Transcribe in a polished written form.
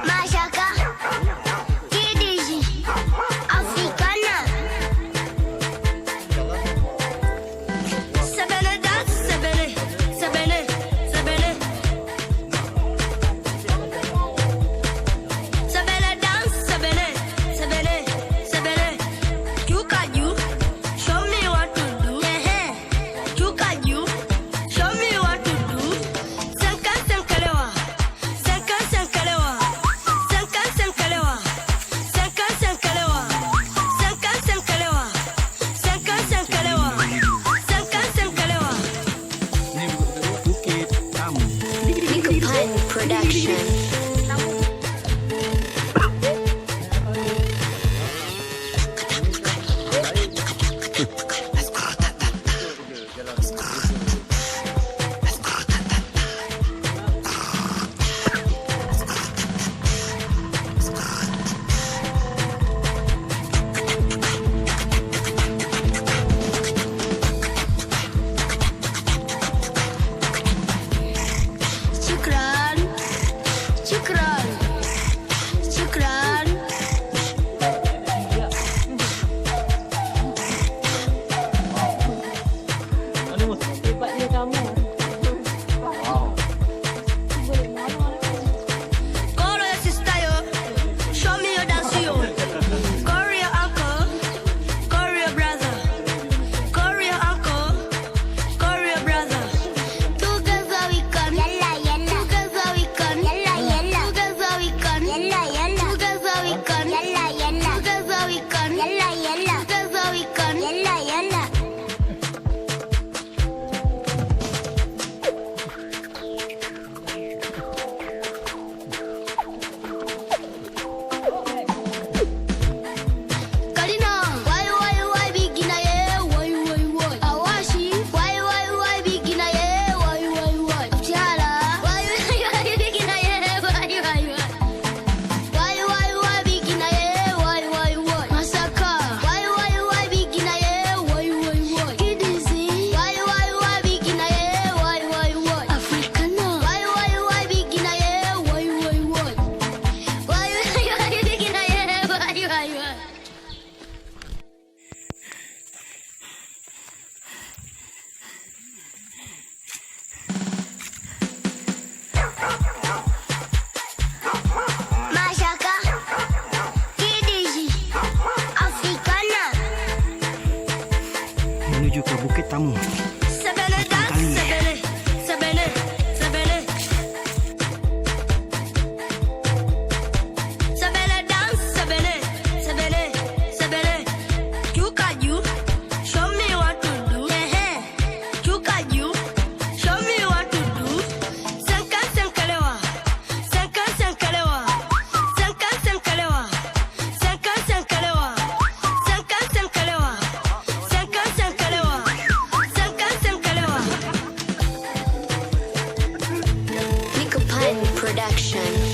Masyaka, KDG, Africana. Sebele dans, sebele, sebele, sebele. Sebele dans, sebele, sebele, sebele. You got you, show me what to do. You got you, show me what to do. Sankan sankalewa, sankan sankalewa, sankan sankalewa, sankan sankalewa, sankan sankalewa, sankan sankalewa, sankan sankalewa. Bukit Tamu. Nico Pine Production. Shukran, shukran, shukran. Hebatnya kamu. Call your sister, yo. Show me your dance, yo. Call your uncle, call your brother, call your uncle, call your brother. Together we can, yalla yalla. Together we can, yalla yalla. Together we can, yalla yalla. Together we can, yalla yalla. Together we can, yalla yalla. Together we can, yalla yalla. Kalina, why begin aye, why Awashi, why begin aye, why Chala, why begin aye, why begin aye, why Masaka, why begin aye, why Kidizi, why begin aye, why Africana, why begin aye, why begin aye, why. Masyaka, KDG, Africana. Menuju ke Bukit Tamu. Sebele dans, sebele, sebele, sebele. Sebele dans, sebele, sebele, sebele. You got you, show me what to do. You got you, show me what to do. Sankan sankalewa, sankan sankalewa, sankan sankalewa, sankan sankalewa, sankan sankalewa, sankan sankalewa, sankan sankalewa. Nico Pine Production.